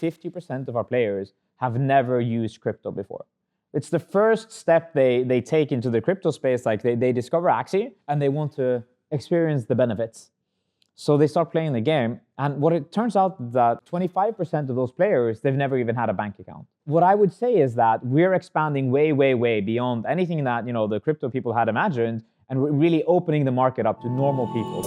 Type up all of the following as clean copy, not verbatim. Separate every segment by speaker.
Speaker 1: 50% of our players have never used crypto before. It's the first step they take into the crypto space. Like they discover Axie and they want to experience the benefits. So they start playing the game. And what it turns out that 25% of those players, they've never even had a bank account. What I would say is that we're expanding way, way, way beyond anything that the crypto people had imagined, and we're really opening the market up to normal people.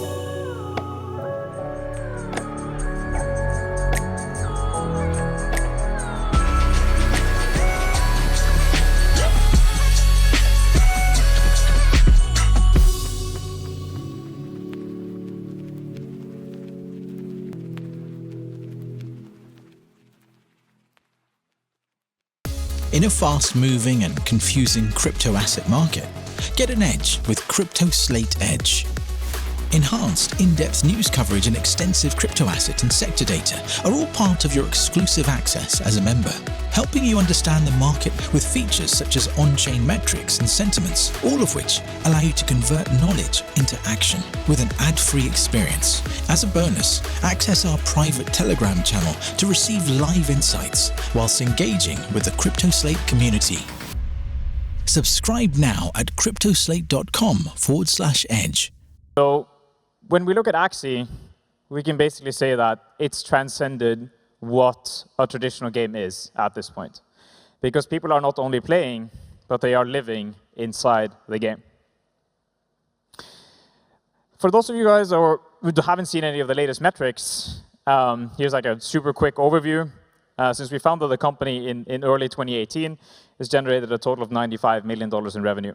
Speaker 2: In a fast-moving and confusing crypto asset market, get an edge with Cryptoslate Edge. Enhanced, in-depth news coverage and extensive crypto asset and sector data are all part of your exclusive access as a member, helping you understand the market with features such as on-chain metrics and sentiments, all of which allow you to convert knowledge into action with an ad-free experience. As a bonus, access our private Telegram channel to receive live insights whilst engaging with the Cryptoslate community. Subscribe now at cryptoslate.com/edge.
Speaker 3: So when we look at Axie, we can basically say that it's transcended what a traditional game is at this point. Because people are not only playing, but they are living inside the game. For those of you guys who haven't seen any of the latest metrics, here's like a super quick overview. Since we founded the company in early 2018, it's generated a total of $95 million in revenue.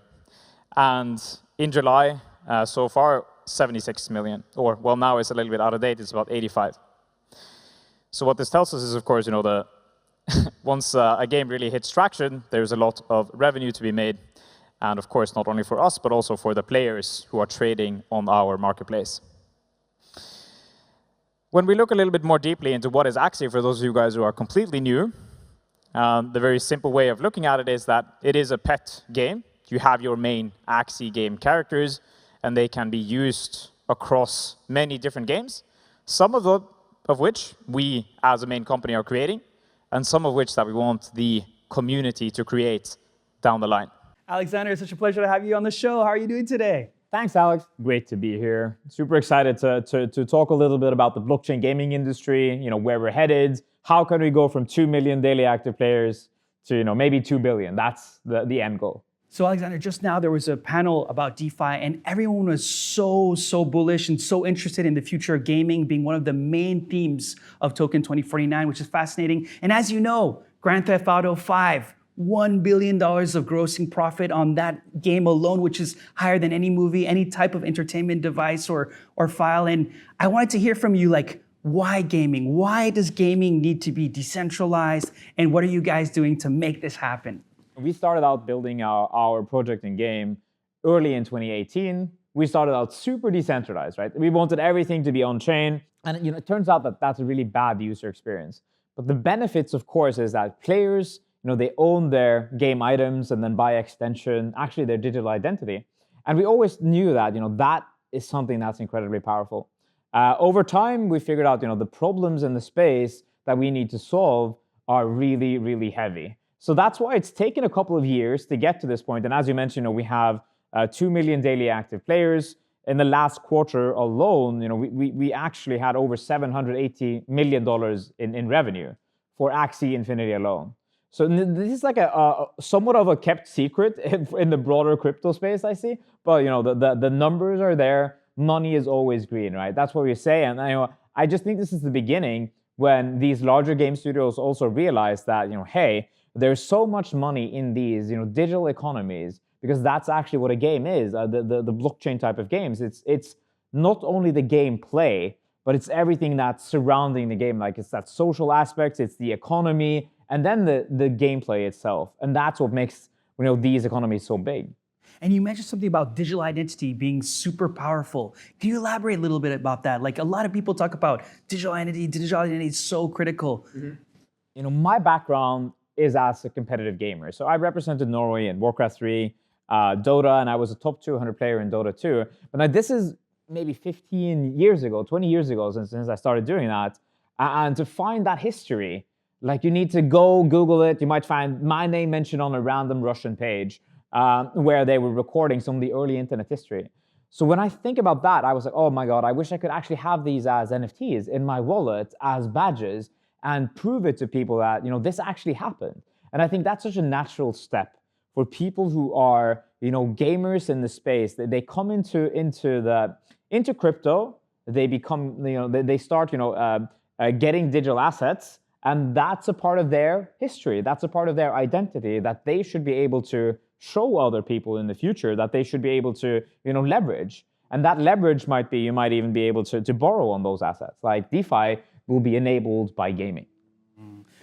Speaker 3: And in July, so far, 76 million, or well, now it's a little bit out of date, it's about 85. So what this tells us is, of course, once a game really hits traction, there's a lot of revenue to be made. And of course, not only for us, but also for the players who are trading on our marketplace. When we look a little bit more deeply into what is Axie, for those of you guys who are completely new, the very simple way of looking at it is that it is a pet game. You have your main Axie game characters, and they can be used across many different games, some of which we as a main company are creating, and some of which that we want the community to create down the line.
Speaker 4: Aleksander, it's such a pleasure to have you on the show. How are you doing today?
Speaker 1: Thanks, Alex. Great to be here. Super excited to talk a little bit about the blockchain gaming industry, where we're headed. How can we go from 2 million daily active players to maybe 2 billion? That's the end goal.
Speaker 4: So Aleksander, just now there was a panel about DeFi and everyone was so bullish and so interested in the future of gaming being one of the main themes of Token 2049, which is fascinating. And as you know, Grand Theft Auto 5, $1 billion of grossing profit on that game alone, which is higher than any movie, any type of entertainment device or file. And I wanted to hear from you, why gaming? Why does gaming need to be decentralized? And what are you guys doing to make this happen?
Speaker 1: We started out building our project in game early in 2018. We started out super decentralized, right? We wanted everything to be on-chain. And it turns out that that's a really bad user experience. But the benefits, of course, is that players, they own their game items and then by extension, actually their digital identity. And we always knew that, that is something that's incredibly powerful. Over time, we figured out, the problems in the space that we need to solve are really, really heavy. So that's why it's taken a couple of years to get to this point. And as you mentioned, we have 2 million daily active players. In the last quarter alone, we actually had over $780 million in revenue for Axie Infinity alone. So this is like a somewhat of a kept secret in the broader crypto space, I see. But the numbers are there. Money is always green, right? That's what we say. And I just think this is the beginning when these larger game studios also realize that hey, there's so much money in these digital economies, because that's actually what a game is. The blockchain type of games. It's not only the gameplay, but it's everything that's surrounding the game. Like it's that social aspects, it's the economy, and then the gameplay itself. And that's what makes these economies so big.
Speaker 4: And you mentioned something about digital identity being super powerful. Can you elaborate a little bit about that? Like a lot of people talk about digital identity is so critical.
Speaker 1: Mm-hmm. My background is as a competitive gamer. So I represented Norway in Warcraft 3, Dota, and I was a top 200 player in Dota 2. But now this is maybe 15 years ago, 20 years ago since I started doing that. And to find that history, Like you need to go Google it. You might find my name mentioned on a random Russian page where they were recording some of the early internet history. So when I think about that, I was like, oh my God, I wish I could actually have these as NFTs in my wallet as badges and prove it to people that, this actually happened. And I think that's such a natural step for people who are, gamers in the space. They come into crypto, they become, they start, getting digital assets, and that's a part of their history. That's a part of their identity that they should be able to show other people in the future, that they should be able to, leverage. And that leverage might be, you might even be able to borrow on those assets. Like DeFi will be enabled by gaming.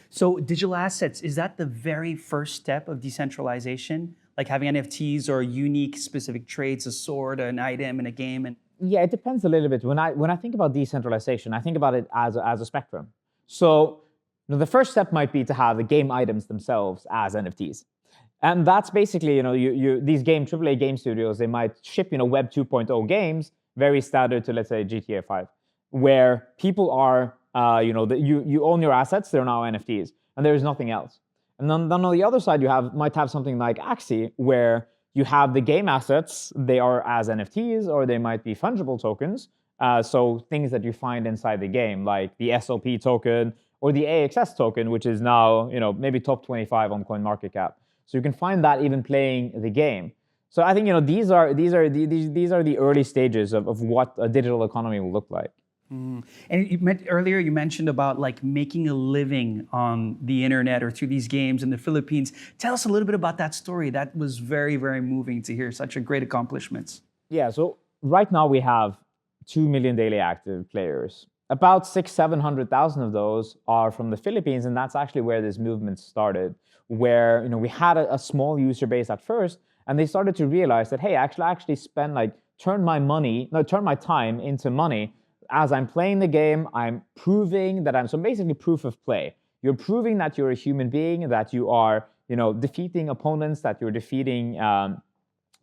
Speaker 4: So digital assets, is that the very first step of decentralization? Like having NFTs or unique specific traits, a sword, an item in a game? And
Speaker 1: yeah, it depends a little bit. When I think about decentralization, I think about it as a spectrum. So the first step might be to have the game items themselves as NFTs. And that's basically, these AAA game studios, they might ship, Web 2.0 games, very standard to, let's say, GTA 5, where people are, you own your assets, they're now NFTs, and there's nothing else. And then on the other side, might have something like Axie, where you have the game assets, they are as NFTs, or they might be fungible tokens. So things that you find inside the game, like the SLP token or the AXS token, which is now, maybe top 25 on CoinMarketCap. So you can find that even playing the game. So I think, these are the early stages of what a digital economy will look like.
Speaker 4: And earlier you mentioned about like making a living on the internet or through these games in the Philippines. Tell us a little bit about that story. That was very, very moving to hear. Such a great accomplishments.
Speaker 1: Yeah, so right now we have 2 million daily active players. About 600,000-700,000 of those are from the Philippines, and that's actually where this movement started, where we had a small user base at first, and they started to realize that, hey, actually spend turn my time into money. As I'm playing the game, I'm proving that so basically proof of play. You're proving that you're a human being, that you are, defeating opponents, that you're defeating,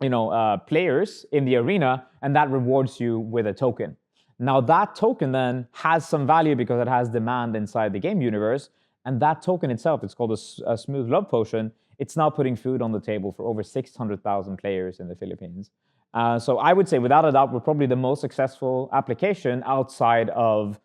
Speaker 1: players in the arena, and that rewards you with a token. Now that token then has some value because it has demand inside the game universe, and that token itself, it's called a smooth love potion. It's now putting food on the table for over 600,000 players in the Philippines. So I would say, without a doubt, we're probably the most successful application outside of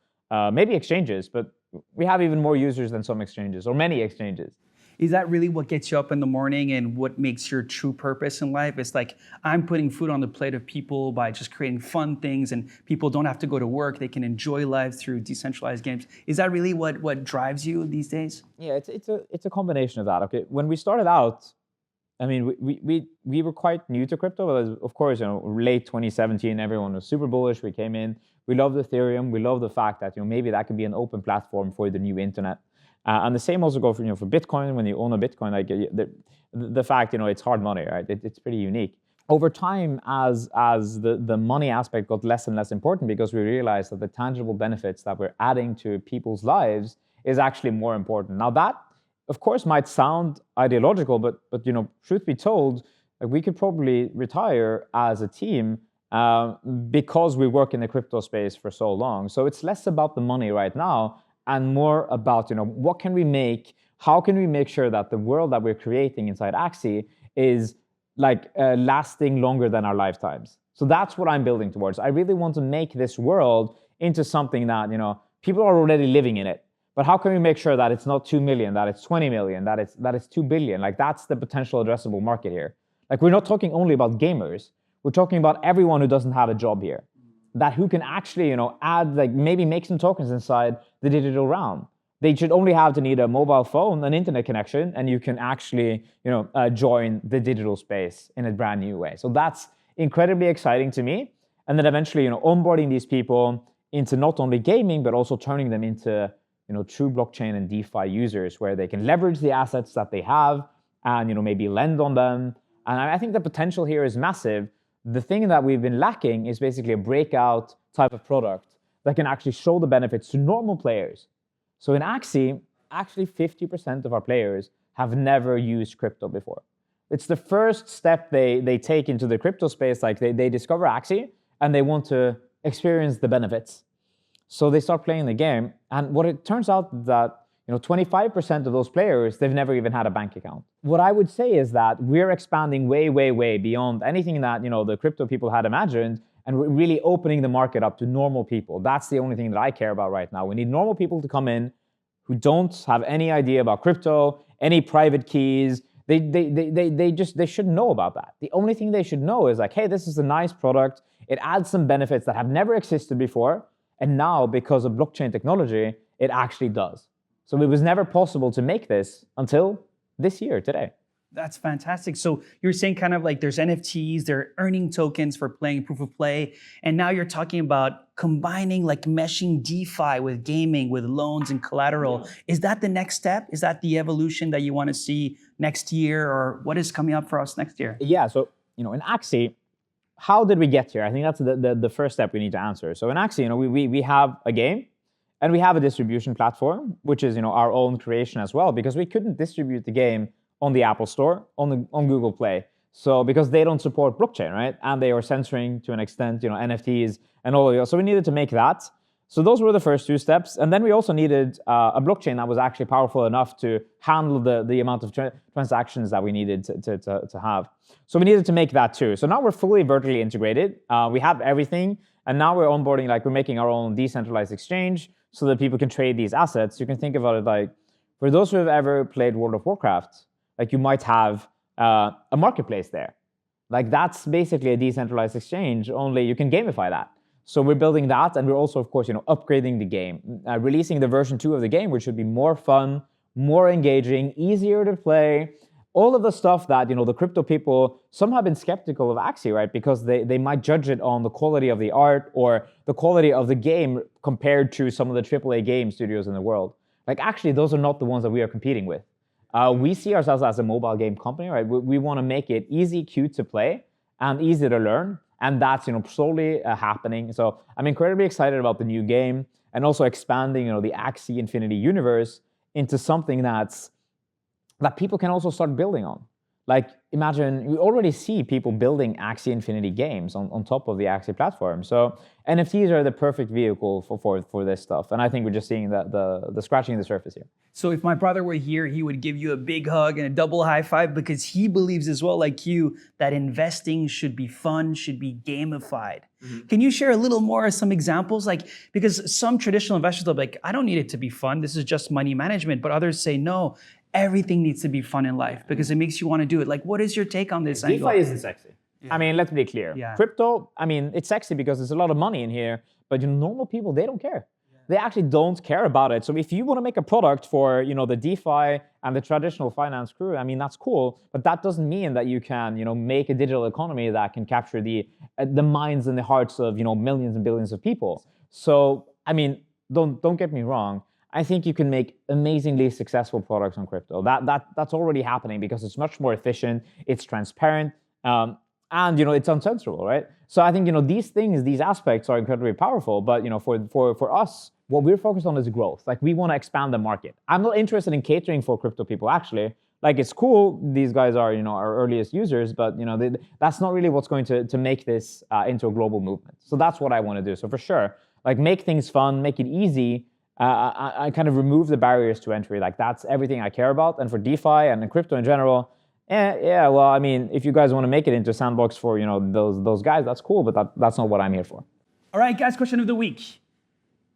Speaker 1: maybe exchanges, but we have even more users than some exchanges, or many exchanges.
Speaker 4: Is that really what gets you up in the morning and what makes your true purpose in life? It's like, I'm putting food on the plate of people by just creating fun things, and people don't have to go to work. They can enjoy life through decentralized games. Is that really what drives you these days?
Speaker 1: Yeah, it's a combination of that. Okay, when we started out, I mean, we were quite new to crypto, but of course, late 2017, everyone was super bullish. We came in, we loved Ethereum, we loved the fact that maybe that could be an open platform for the new internet. And the same also goes for for Bitcoin. When you own a Bitcoin, like the fact it's hard money, right? It's pretty unique. Over time, as the money aspect got less and less important, because we realized that the tangible benefits that we're adding to people's lives is actually more important. Now that, of course, might sound ideological, but truth be told, we could probably retire as a team because we work in the crypto space for so long. So it's less about the money right now, and more about what can we make, how can we make sure that the world that we're creating inside Axie is lasting longer than our lifetimes. So that's what I'm building towards. I really want to make this world into something that people are already living in it. But how can we make sure that it's not 2 million, that it's 20 million, that it's 2 billion? That's the potential addressable market here. We're not talking only about gamers. We're talking about everyone who doesn't have a job here, that who can actually, add, maybe make some tokens inside the digital realm. They should only have to need a mobile phone, an internet connection, and you can actually, join the digital space in a brand new way. So that's incredibly exciting to me. And then eventually, onboarding these people into not only gaming, but also turning them into, true blockchain and DeFi users, where they can leverage the assets that they have and, maybe lend on them. And I think the potential here is massive. The thing that we've been lacking is basically a breakout type of product that can actually show the benefits to normal players. So in Axie, actually 50% of our players have never used crypto before. It's the first step they take into the crypto space. They discover Axie and they want to experience the benefits. So they start playing the game. And what it turns out that 25% of those players, they've never even had a bank account. What I would say is that we're expanding way, way, way beyond anything that, the crypto people had imagined, and we're really opening the market up to normal people. That's the only thing that I care about right now. We need normal people to come in who don't have any idea about crypto, any private keys. They shouldn't know about that. The only thing they should know is like, hey, this is a nice product. It adds some benefits that have never existed before. And now, because of blockchain technology, it actually does. So it was never possible to make this until this year, today.
Speaker 4: That's fantastic. So you're saying kind of like there's NFTs, they're earning tokens for playing proof of play. And now you're talking about combining, like meshing DeFi with gaming, with loans and collateral. Yeah. Is that the next step? Is that the evolution that you want to see next year, or what is coming up for us next year?
Speaker 1: Yeah, so in Axie, how did we get here? I think that's the first step we need to answer. So in Axie, we have a game, and we have a distribution platform, which is our own creation as well, because we couldn't distribute the game on the Apple Store, on Google Play. So because they don't support blockchain, right? And they are censoring to an extent, NFTs and all of that. So we needed to make that. So those were the first two steps. And then we also needed a blockchain that was actually powerful enough to handle the amount of transactions that we needed to have. So we needed to make that too. So now we're fully vertically integrated. We have everything. And now we're onboarding, we're making our own decentralized exchange so that people can trade these assets. You can think about it like, for those who have ever played World of Warcraft, you might have a marketplace there. That's basically a decentralized exchange, only you can gamify that. So we're building that, and we're also, of course, upgrading the game, releasing the version 2 of the game, which should be more fun, more engaging, easier to play. All of the stuff that, the crypto people, some have been skeptical of Axie, right? Because they might judge it on the quality of the art or the quality of the game compared to some of the AAA game studios in the world. Actually, those are not the ones that we are competing with. We see ourselves as a mobile game company, right? We want to make it easy, cute to play, and easy to learn. And that's, slowly happening. So I'm incredibly excited about the new game, and also expanding, the Axie Infinity universe into something that people can also start building on. Imagine, we already see people building Axie Infinity games on top of the Axie platform. So NFTs are the perfect vehicle for this stuff. And I think we're just seeing the scratching the surface here.
Speaker 4: So if my brother were here, he would give you a big hug and a double high five, because he believes as well, like you, that investing should be fun, should be gamified. Mm-hmm. Can you share a little more, some examples? Because some traditional investors will be like, I don't need it to be fun. This is just money management. But others say, no, everything needs to be fun in life because it makes you want to do it. What is your take on this?
Speaker 1: DeFi isn't sexy. Yeah. Let's be clear. Yeah. Crypto, it's sexy because there's a lot of money in here, but normal people, they don't care. Yeah. They actually don't care about it. So if you want to make a product for, the DeFi and the traditional finance crew, that's cool, but that doesn't mean that you can, make a digital economy that can capture the minds and the hearts of, millions and billions of people. So, don't get me wrong. I think you can make amazingly successful products on crypto. That's already happening because it's much more efficient, it's transparent, and it's uncensorable, right? So I think these things, these aspects are incredibly powerful. But for us, what we're focused on is growth. We want to expand the market. I'm not interested in catering for crypto people. Actually, it's cool. These guys are our earliest users, but that's not really what's going to make this into a global movement. So that's what I want to do. So for sure, make things fun, make it easy. I kind of remove the barriers to entry. That's everything I care about. And for DeFi and in crypto in general, if you guys want to make it into a sandbox for those guys, that's cool, but that's not what I'm here for.
Speaker 4: All right, guys, question of the week.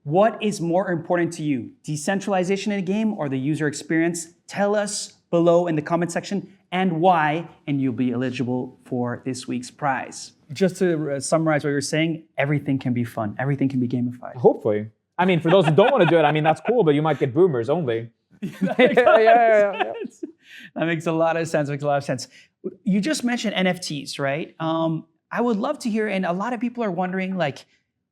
Speaker 4: What is more important to you, decentralization in a game or the user experience? Tell us below in the comment section and why, and you'll be eligible for this week's prize. Just to summarize what you're saying, everything can be fun. Everything can be gamified.
Speaker 1: Hopefully. For those who don't want to do it, that's cool, but you might get boomers only.
Speaker 4: That makes a lot of sense. You just mentioned NFTs, right? I would love to hear, and a lot of people are wondering,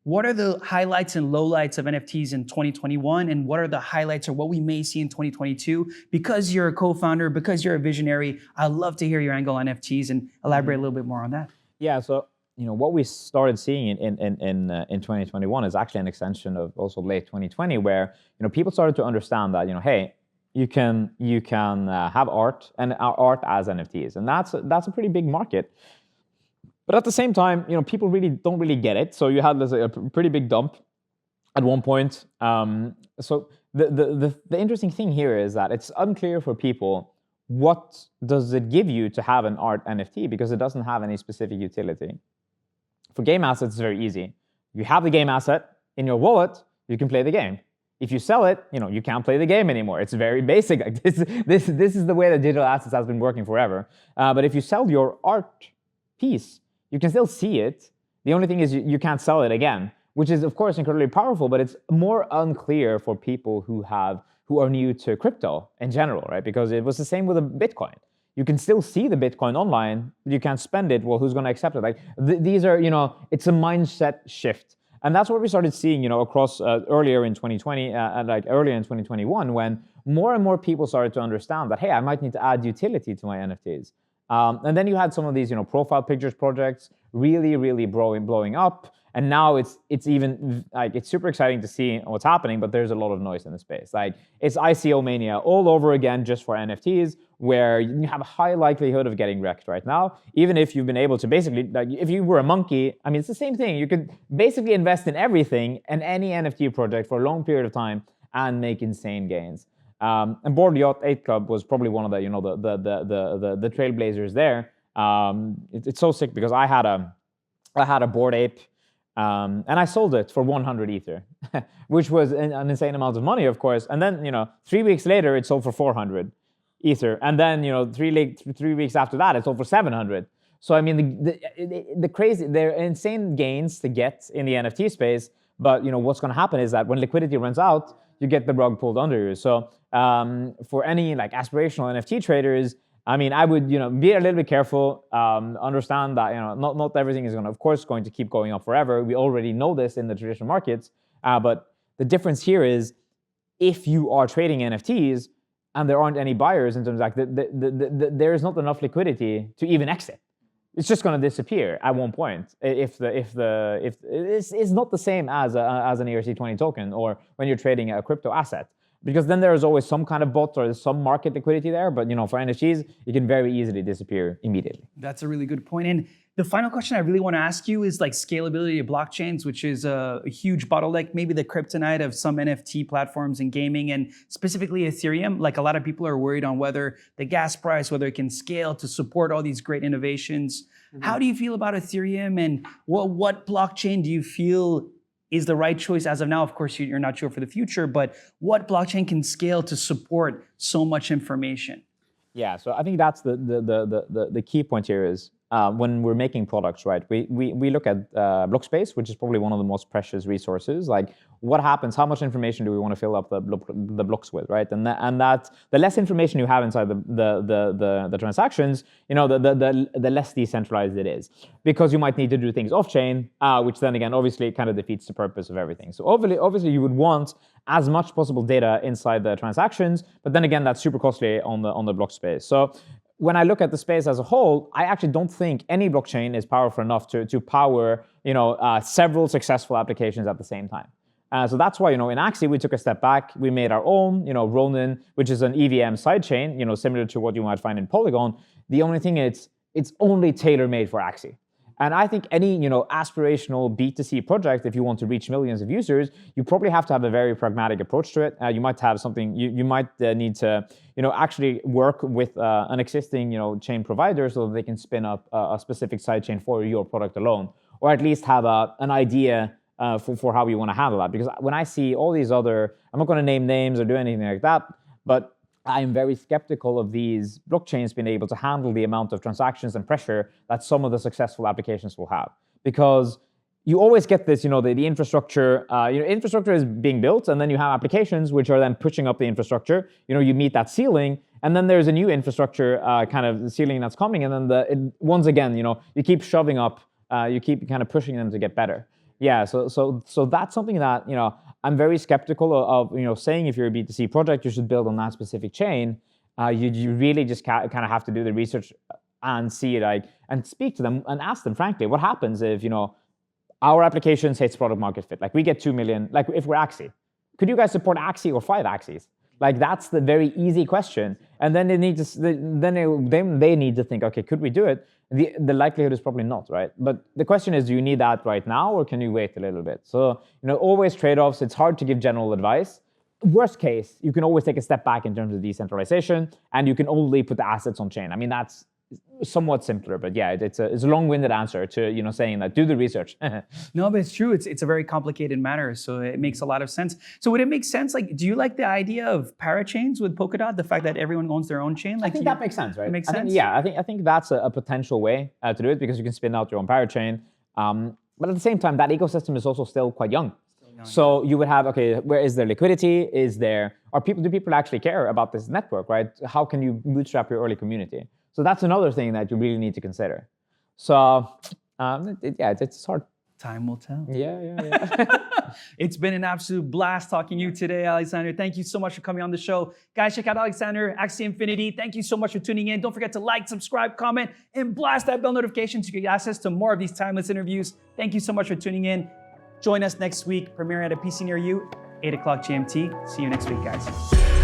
Speaker 4: what are the highlights and lowlights of NFTs in 2021, and what are the highlights or what we may see in 2022? Because you're a co-founder, because you're a visionary, I'd love to hear your angle on NFTs and elaborate a little bit more on that.
Speaker 1: Yeah, so what we started seeing in 2021 is actually an extension of also late 2020, where people started to understand that hey, you can have art and art as NFTs, and that's a pretty big market. But at the same time, people don't really get it. So you had a pretty big dump at one point. So the interesting thing here is that it's unclear for people what does it give you to have an art NFT, because it doesn't have any specific utility. For game assets, it's very easy. You have the game asset in your wallet, you can play the game. If you sell it, you can't play the game anymore. It's very basic. Like this is the way that digital assets has been working forever. But if you sell your art piece, you can still see it. The only thing is you can't sell it again, which is of course incredibly powerful, but it's more unclear for people who are new to crypto in general, right? Because it was the same with a Bitcoin. You can still see the Bitcoin online, but you can't spend it. Well, who's going to accept it? Like these are, it's a mindset shift. And that's what we started seeing, across earlier in 2020 and like earlier in 2021, when more and more people started to understand that, hey, I might need to add utility to my NFTs. And then you had some of these, profile pictures projects really, really blowing up. And now it's even like it's super exciting to see what's happening, but there's a lot of noise in the space. Like it's ICO Mania all over again just for NFTs, where you have a high likelihood of getting wrecked right now. Even if you've been able to basically, like if you were a monkey, I mean, it's the same thing. You could basically invest in everything and any NFT project for a long period of time and make insane gains. And Bored Yacht 8 Club was probably one of the, the trailblazers there. It's so sick because I had a Bored Ape. And I sold it for 100 Ether, which was an insane amount of money, of course. And then, 3 weeks later, it sold for 400 Ether. And then, 3 weeks after that, it sold for 700. So, I mean, they're insane gains to get in the NFT space. But, what's going to happen is that when liquidity runs out, you get the rug pulled under you. So, for any like aspirational NFT traders, I mean, I would, be a little bit careful, understand that, not everything is going to keep going up forever. We already know this in the traditional markets. But the difference here is if you are trading NFTs and there aren't any buyers in terms of like, there is not enough liquidity to even exit. It's just going to disappear at one point. If it's not the same as an ERC20 token or when you're trading a crypto asset. Because then there's always some kind of bot or there's some market liquidity there. But for NFTs, it can very easily disappear immediately.
Speaker 4: That's a really good point. And the final question I really want to ask you is like scalability of blockchains, which is a huge bottleneck, maybe the kryptonite of some NFT platforms in gaming and specifically Ethereum. Like a lot of people are worried on whether the gas price, whether it can scale to support all these great innovations. Mm-hmm. How do you feel about Ethereum, and what blockchain do you feel is the right choice as of now? Of course, you're not sure for the future, but what blockchain can scale to support so much information?
Speaker 1: Yeah, so I think that's the key point here is when we're making products, right? We look at block space, which is probably one of the most precious resources. Like, what happens? How much information do we want to fill up the blocks with, right? And that the less information you have inside the transactions, the less decentralized it is, because you might need to do things off chain, which then again obviously kind of defeats the purpose of everything. So obviously you would want as much possible data inside the transactions, but then again that's super costly on the block space. So when I look at the space as a whole, I actually don't think any blockchain is powerful enough to power several successful applications at the same time. So that's why in Axie we took a step back. We made our own Ronin, which is an EVM sidechain, similar to what you might find in Polygon. The only thing is it's only tailor-made for Axie. And I think any aspirational B2C project, if you want to reach millions of users, you probably have to have a very pragmatic approach to it. You might have something, you might need to actually work with an existing chain provider so that they can spin up a specific sidechain for your product alone, or at least have an idea for how you want to handle that. Because when I see all these other, I'm not going to name names or do anything like that, but I'm very skeptical of these blockchains being able to handle the amount of transactions and pressure that some of the successful applications will have. Because you always get this, the infrastructure, infrastructure is being built, and then you have applications which are then pushing up the infrastructure. You meet that ceiling, and then there's a new infrastructure kind of ceiling that's coming, and then once again, you keep shoving up, you keep kind of pushing them to get better. Yeah, so that's something that I'm very skeptical of. Saying if you're a B2C project, you should build on that specific chain. You really just kind of have to do the research and see it, and speak to them and ask them frankly, what happens if our applications hits product market fit? Like we get 2 million. Like if we're Axie, could you guys support Axie or 5 Axies? Like that's the very easy question. And then they need to think, okay, could we do it? The likelihood is probably not, right? But the question is, do you need that right now, or can you wait a little bit? So, always trade-offs. It's hard to give general advice. worst case, you can always take a step back in terms of decentralization, and you can only put the assets on chain. I mean, that's somewhat simpler, but yeah, it's a long-winded answer to saying that do the research.
Speaker 4: No, but it's true. It's a very complicated matter, so it makes a lot of sense. So would it make sense? Like, do you like the idea of parachains with Polkadot? The fact that everyone owns their own chain? Like,
Speaker 1: I think that makes sense, right?
Speaker 4: It makes sense.
Speaker 1: I think that's a potential way to do it, because you can spin out your own parachain. But at the same time, that ecosystem is also still quite young. So you would have, okay, where is there liquidity? Do people actually care about this network, right? How can you bootstrap your early community? So that's another thing that you really need to consider. So it's hard.
Speaker 4: Time will tell.
Speaker 1: Yeah.
Speaker 4: It's been an absolute blast talking to you today, Aleksander. Thank you so much for coming on the show. Guys, check out Aleksander, Axie Infinity. Thank you so much for tuning in. Don't forget to like, subscribe, comment, and blast that bell notification to get access to more of these timeless interviews. Thank you so much for tuning in. Join us next week, premiering at a PC near you, 8 o'clock GMT. See you next week, guys.